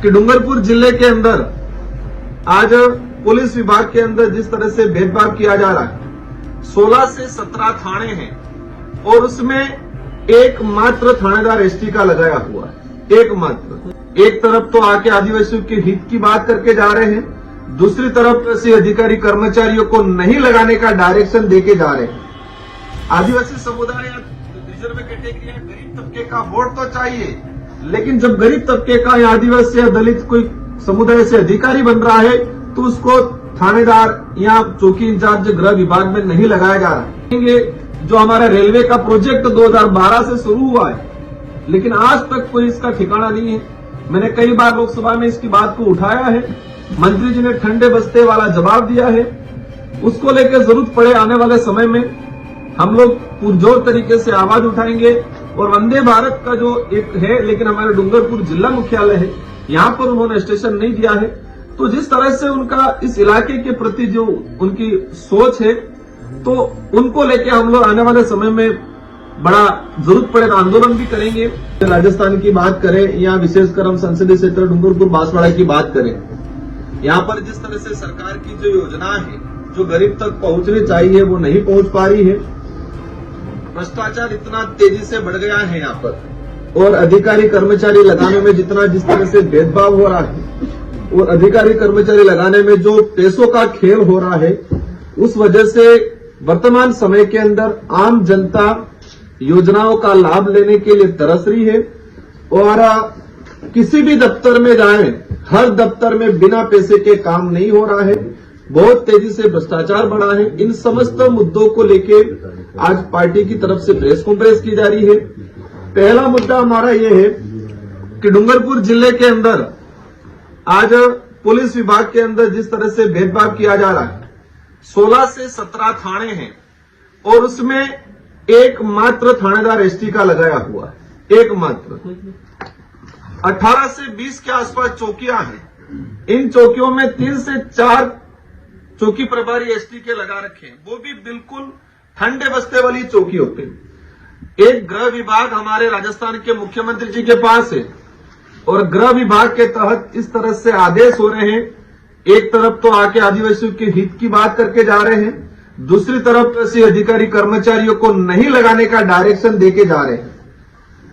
कि डूंगरपुर जिले के अंदर आज पुलिस विभाग के अंदर जिस तरह से भेदभाव किया जा रहा है, 16 से 17 थाने हैं और उसमें एकमात्र थानेदार एसटी का लगाया हुआ है। एकमात्र। एक तरफ तो आके आदिवासियों के हित की बात करके जा रहे हैं, दूसरी तरफ ऐसे अधिकारी कर्मचारियों को नहीं लगाने का डायरेक्शन देके जा रहे हैं। आदिवासी समुदाय या रिजर्व कैटेगरी या गरीब तबके का वोट तो चाहिए, लेकिन जब गरीब तबके का या आदिवासी या दलित कोई समुदाय से अधिकारी बन रहा है तो उसको थानेदार या चौकी इंचार्ज गृह विभाग में नहीं लगाया जा रहा है। जो हमारा रेलवे का प्रोजेक्ट 2012 से शुरू हुआ है, लेकिन आज तक कोई इसका ठिकाना नहीं है। मैंने कई बार लोकसभा में इसकी बात को उठाया है, मंत्री जी ने ठंडे बस्ते वाला जवाब दिया है। उसको लेकर जरूरत पड़े आने वाले समय में हम लोग पुरजोर तरीके से आवाज उठाएंगे। और वंदे भारत का जो एक है, लेकिन हमारे डूंगरपुर जिला मुख्यालय है, यहाँ पर उन्होंने स्टेशन नहीं दिया है। तो जिस तरह से उनका इस इलाके के प्रति जो उनकी सोच है, तो उनको लेके हम लोग आने वाले समय में बड़ा जरूरत पड़े तो आंदोलन भी करेंगे। राजस्थान की बात करें या विशेषकर हम संसदीय क्षेत्र डूंगरपुर बांसवाड़ा की बात करें, यहाँ पर जिस तरह से सरकार की जो योजना है जो गरीब तक पहुंचनी चाहिए वो नहीं पहुंच पा रही है। भ्रष्टाचार इतना तेजी से बढ़ गया है यहाँ पर, और अधिकारी कर्मचारी लगाने में जिस तरह से भेदभाव हो रहा है और अधिकारी कर्मचारी लगाने में जो पैसों का खेल हो रहा है, उस वजह से वर्तमान समय के अंदर आम जनता योजनाओं का लाभ लेने के लिए तरस रही है। और किसी भी दफ्तर में जाएं, हर दफ्तर में बिना पैसे के काम नहीं हो रहा है। बहुत तेजी से भ्रष्टाचार बढ़ा है। इन समस्त मुद्दों को लेके आज पार्टी की तरफ से प्रेस कॉन्फ्रेंस की जा रही है। पहला मुद्दा हमारा यह है कि डूंगरपुर जिले के अंदर आज पुलिस विभाग के अंदर जिस तरह से भेदभाव किया जा रहा है, 16 से 17 थाने हैं और उसमें एकमात्र थानेदार एसटी का लगाया हुआ है। एकमात्र। 18 से 20 के आसपास चौकियां हैं। इन चौकियों में 3 से 4 चौकी प्रभारी एसटी के लगा रखे हैं, वो भी बिल्कुल ठंडे बस्ते वाली चौकियों पे। एक गृह विभाग हमारे राजस्थान के मुख्यमंत्री जी के पास है और गृह विभाग के तहत इस तरह से आदेश हो रहे हैं। एक तरफ तो आके आदिवासियों के हित की बात करके जा रहे हैं, दूसरी तरफ ऐसे अधिकारी कर्मचारियों को नहीं लगाने का डायरेक्शन देके जा रहे हैं।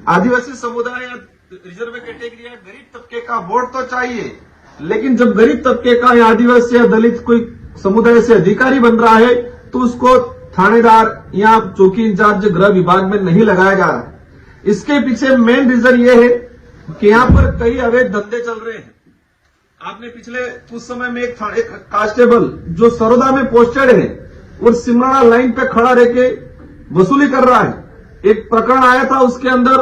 आदिवासी समुदाय या रिजर्व कैटेगरी या गरीब तबके का वोट तो चाहिए, लेकिन जब गरीब तबके का या आदिवासी या दलित कोई समुदाय से अधिकारी बन रहा है तो उसको थानेदार या चौकी इंचार्ज गृह विभाग में नहीं लगाया जा रहा है। इसके पीछे मेन रीजन ये है कि यहाँ पर कई अवैध धंधे चल रहे हैं। आपने पिछले कुछ समय में एक कांस्टेबल जो सरोदा में पोस्टेड है और सिमराना लाइन पे खड़ा रह के वसूली कर रहा है। एक प्रकरण आया था, उसके अंदर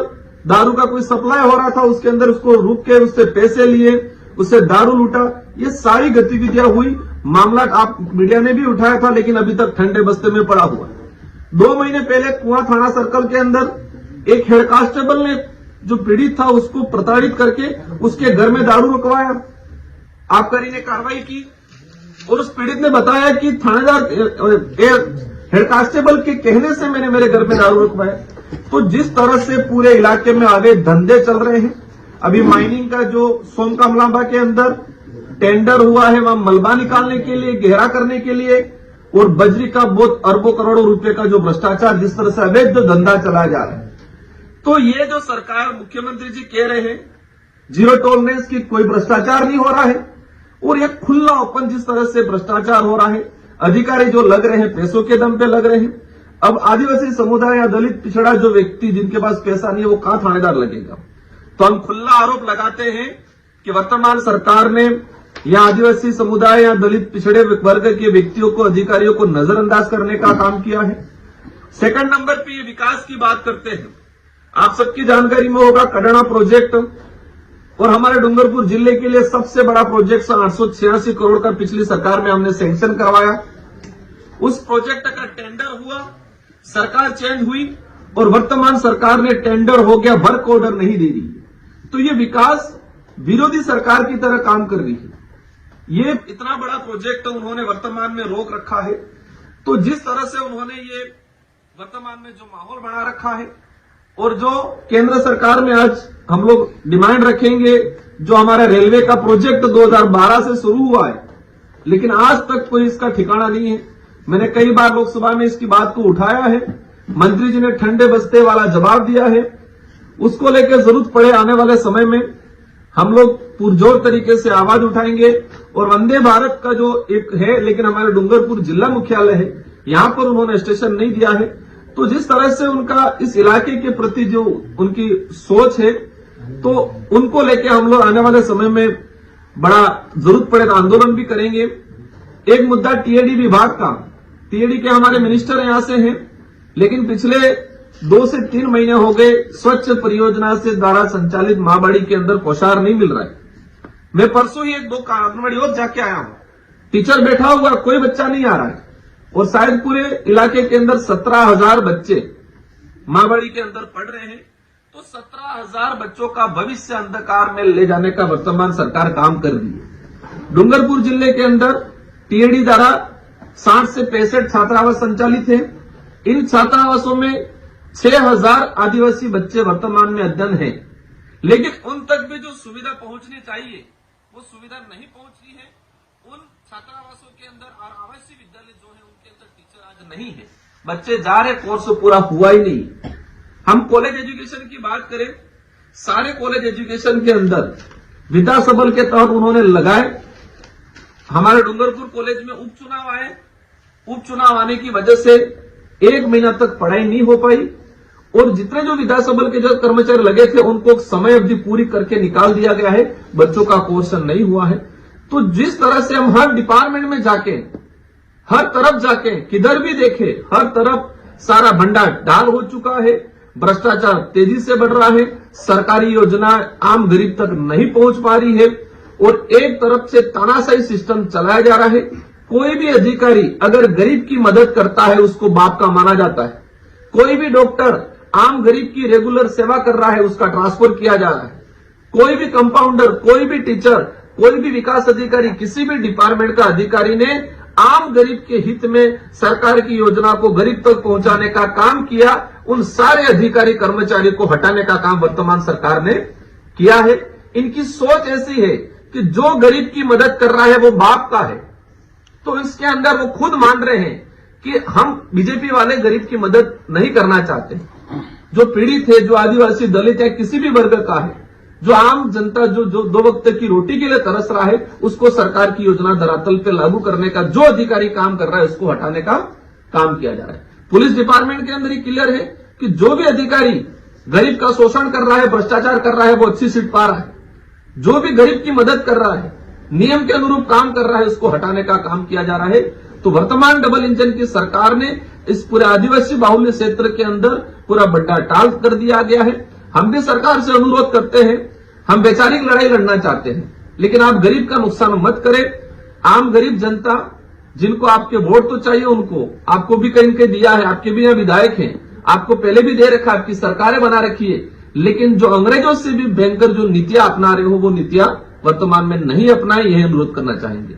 दारू का कोई सप्लाई हो रहा था, उसके अंदर उसको रुक के उससे पैसे लिए, उससे दारू लूटा। ये सारी गतिविधियां हुई। मामला आप मीडिया ने भी उठाया था, लेकिन अभी तक ठंडे बस्ते में पड़ा हुआ है। 2 महीने पहले कुआं थाना सर्कल के अंदर एक हेड कांस्टेबल ने जो पीड़ित था उसको प्रताड़ित करके उसके घर में दारू रुकवाया। आबकारी ने कार्रवाई की और उस पीड़ित ने बताया कि थानेदार हेड कांस्टेबल के कहने से मैंने मेरे घर में दारू रुकवाया। तो जिस तरह से पूरे इलाके में अवैध धंधे चल रहे हैं, अभी माइनिंग का जो सोनकामलांबा के अंदर टेंडर हुआ है, वहां मलबा निकालने के लिए, गहरा करने के लिए, और बजरी का बहुत अरबों करोड़ों रुपए का जो भ्रष्टाचार, जिस तरह से अवैध धंधा चलाया जा रहा है। तो ये जो सरकार मुख्यमंत्री जी कह रहे हैं जीरो टॉलरेंस की, कोई भ्रष्टाचार नहीं हो रहा है, और ये खुला ओपन जिस तरह से भ्रष्टाचार हो रहा है, अधिकारी जो लग रहे हैं पैसों के दम पे लग रहे हैं। अब आदिवासी समुदाय या दलित पिछड़ा जो व्यक्ति जिनके पास पैसा नहीं है वो कहां थानेदार लगेगा। तो हम खुला आरोप लगाते हैं कि वर्तमान सरकार ने या आदिवासी समुदाय या दलित पिछड़े वर्ग के व्यक्तियों को, अधिकारियों को नजरअंदाज करने का काम किया है। सेकंड नंबर पे ये विकास की बात करते हैं। आप सबकी जानकारी में होगा कडाना प्रोजेक्ट, और हमारे डूंगरपुर जिले के लिए सबसे बड़ा प्रोजेक्ट 886 करोड़ का पिछली सरकार में हमने सैंक्शन करवाया। उस प्रोजेक्ट का टेंडर हुआ, सरकार चेंज हुई और वर्तमान सरकार ने टेंडर हो गया, वर्क ऑर्डर नहीं दे रही। तो ये विकास विरोधी सरकार की तरह काम कर रही है। ये इतना बड़ा प्रोजेक्ट उन्होंने वर्तमान में रोक रखा है। तो जिस तरह से उन्होंने ये वर्तमान में जो माहौल बना रखा है, और जो केंद्र सरकार में आज हम लोग डिमांड रखेंगे जो हमारा रेलवे का प्रोजेक्ट 2012 से शुरू हुआ है, लेकिन आज तक कोई इसका ठिकाना नहीं है। मैंने कई बार लोकसभा में इसकी बात को उठाया है, मंत्री जी ने ठंडे बस्ते वाला जवाब दिया है। उसको लेकर जरूरत पड़े आने वाले समय में हम लोग पुरजोर तरीके से आवाज उठाएंगे। और वंदे भारत का जो एक है, लेकिन हमारे डूंगरपुर जिला मुख्यालय है, यहां पर उन्होंने स्टेशन नहीं दिया है। तो जिस तरह से उनका इस इलाके के प्रति जो उनकी सोच है, तो उनको लेके हम लोग आने वाले समय में बड़ा जरूरत पड़े तो आंदोलन भी करेंगे। एक मुद्दा टीएडी विभाग का, टीएडी के हमारे मिनिस्टर यहां से हैं, लेकिन पिछले 2 से 3 महीने हो गए स्वच्छ परियोजना से द्वारा संचालित माहबाड़ी के अंदर पोशार नहीं मिल रहा है। मैं परसों ही 1-2 आंगनबाड़ी और जाके आया हूं, टीचर बैठा हुआ, कोई बच्चा नहीं आ रहा है। और शायद पूरे इलाके के अंदर 17,000 बच्चे माहबाड़ी के अंदर पढ़ रहे हैं। तो 17,000 बच्चों का भविष्य अंधकार में ले जाने का वर्तमान सरकार काम कर रही है। डूंगरपुर जिले के अंदर टीएडी द्वारा 60 से 65 छात्रावास संचालित है। इन छात्रावासों में 6,000 आदिवासी बच्चे वर्तमान में अध्ययन है, लेकिन उन तक भी जो सुविधा पहुंचनी चाहिए वो सुविधा नहीं पहुंच रही है। उन छात्रावासों के अंदर और आवासीय विद्यालय जो है उनके अंदर टीचर आज नहीं है, बच्चे जा रहे, कोर्स पूरा हुआ ही नहीं। हम कॉलेज एजुकेशन की बात करें, सारे कॉलेज एजुकेशन के अंदर विधानसभा के तहत उन्होंने लगाए। हमारे डूंगरपुर कॉलेज में उपचुनाव आए, उपचुनाव आने की वजह से 1 महीना तक पढ़ाई नहीं हो पाई। और जितने जो विधानसभा के जो कर्मचारी लगे थे उनको समय अवधि पूरी करके निकाल दिया गया है, बच्चों का कोर्स नहीं हुआ है। तो जिस तरह से हम हर डिपार्टमेंट में जाके, हर तरफ जाके, किधर भी देखे, हर तरफ सारा भंडार डाल हो चुका है, भ्रष्टाचार तेजी से बढ़ रहा है, सरकारी योजना आम गरीब तक नहीं पहुंच पा रही है, और एक तरफ से तानाशाही सिस्टम चलाया जा रहा है। कोई भी अधिकारी अगर गरीब की मदद करता है उसको बाप का माना जाता है। कोई भी डॉक्टर आम गरीब की रेगुलर सेवा कर रहा है उसका ट्रांसफर किया जा रहा है। कोई भी कंपाउंडर, कोई भी टीचर, कोई भी विकास अधिकारी, किसी भी डिपार्टमेंट का अधिकारी ने आम गरीब के हित में सरकार की योजना को गरीब तक पहुंचाने का काम किया, उन सारे अधिकारी कर्मचारी को हटाने का काम वर्तमान सरकार ने किया है। इनकी सोच ऐसी है कि जो गरीब की मदद कर रहा है वो बाप का है। तो इसके अंदर वो खुद मान रहे हैं कि हम बीजेपी वाले गरीब की मदद नहीं करना चाहते। जो पीड़ित है, जो आदिवासी, दलित है, किसी भी वर्ग का है, जो आम जनता जो 2 वक्त की रोटी के लिए तरस रहा है, उसको सरकार की योजना धरातल पे लागू करने का जो अधिकारी काम कर रहा है उसको हटाने का काम किया जा रहा है। पुलिस डिपार्टमेंट के अंदर ही क्लियर है कि जो भी अधिकारी गरीब का शोषण कर रहा है, भ्रष्टाचार कर रहा है, वो अच्छी सीट पा रहा है। जो भी गरीब की मदद कर रहा है, नियम के अनुरूप काम कर रहा है, उसको हटाने का काम किया जा रहा है। तो वर्तमान डबल इंजन की सरकार ने इस पूरे आदिवासी बाहुल्य क्षेत्र के अंदर पूरा बड्डा टाल कर दिया गया है। हम भी सरकार से अनुरोध करते हैं, हम वैचारिक लड़ाई लड़ना चाहते हैं, लेकिन आप गरीब का नुकसान मत करें। आम गरीब जनता जिनको आपके वोट तो चाहिए, उनको आपको भी कहीं कहीं दिया है, आपके भी यहाँ विधायक हैं, आपको पहले भी दे रखा है, आपकी सरकारें बना रखी है, लेकिन जो अंग्रेजों से भी भयंकर जो नीतियां अपना रहे हो वो नीतियां वर्तमान में नहीं अपनाए, यह अनुरोध करना चाहेंगे।